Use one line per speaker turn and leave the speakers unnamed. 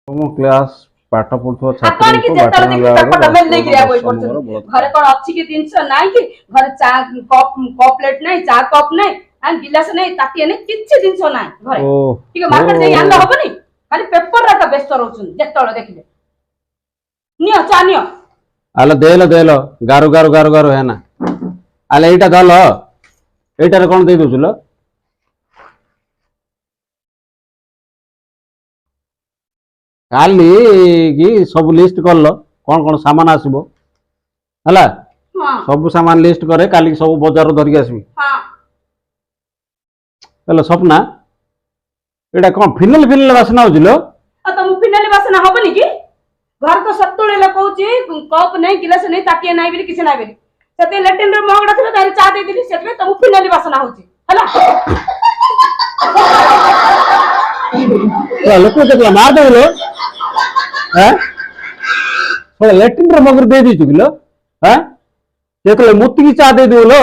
ତମ କ୍ଲାସ୍ ପାଠ ପଢୁଥିବା
ଆପଣ କି
ଛାତ୍ରୀଙ୍କୁ
ଯେତେବେଳେ
ବାଟଣା
ଦେଖିବେ
ଦେବାରୁ
ପେପରଟା ମେଲ ନେଇକି
ରାଷ୍ଟ୍ରପତି
ବହି
ସମୂହର
ପଢୁଛନ୍ତି।
ବଳାତ୍କାର।
ଘରେ କଣ ଅଛି କି ଜିନିଷ ନାହିଁ କି? ଘରେ ଚା କପ୍ ପ୍ଲେଟ ନାହିଁ, ଚା କପ୍ ନାହିଁ, ଆଉ ଗିଲାସ ନାହିଁ, ତାଟିଆ ନାହିଁ, କିଛି ଜିନିଷ ନାହିଁ ଘରେ। ଟିକେ ମାର୍କେଟ ଯାଇ ଆଣିଲେ ହବନି? ଖାଲି ପେପର ରାକା ବ୍ୟସ୍ତ ରହୁଛନ୍ତି ଯେତେବେଳେ ଦେଖିଲେ। ନିଅ ଚା ନିଅ।
ଆଲୋ ଦେଲ ଗାରୁ ଗାରୁ ଗାରୁ ଗାରୁ ହେନା ଆଲେ ଏଇଟା ଧଲ ଏଇଟାରେ କଣ ଦେଇ ଦଉଛୁ ଲୋ? କାଲି କି ସବୁ ଲିଷ୍ଟ କରଲ କଣ କଣ ସାମାନ ଆସିବ ହେଲା।
ହଁ
ସବୁ ସାମାନ ଲିଷ୍ଟ करे କାଲି ସବୁ ବଜାରରୁ ଧରିକି ଆସିବି।
ହଁ
ହେଲୋ ସ୍ୱପ୍ନା ଏଇଟା କଣ ଫିନାଇଲ ବାସନା ହଉଛି ଲୋ?
ଆଉ ତମ ଫିନାଇଲ ବାସନା ହବନି କି? ଘର ତ ସତୁଳେ କହୁଛି କପ୍ ନାହିଁ, ଗିଲାସ ନାହିଁ, ତାଟିଆ ନାହିଁ ବୋଲି କିଛି ନାହିଁ ବୋଲି। ସେଥିପାଇଁ ଲାଟ୍ରିନ୍ ମଗଟା ଥିଲା ତାର ଚା ଦେଇଦେଲି, ସେଥିପାଇଁ ତମକୁ ଫିନାଇଲ ବାସନା ହଉଛି ହେଲା।
ଲୋକ କେତେ ମାର ଦେବିଲୋ? ଲାଟ୍ରିନ୍ ମଗରେ ଦେଇ ଦେଇଛୁ କିଲୋ? ଯେତେବେଳେ ମୁତିକି ଚା ଦେଇଦେବୁ ଲୋ?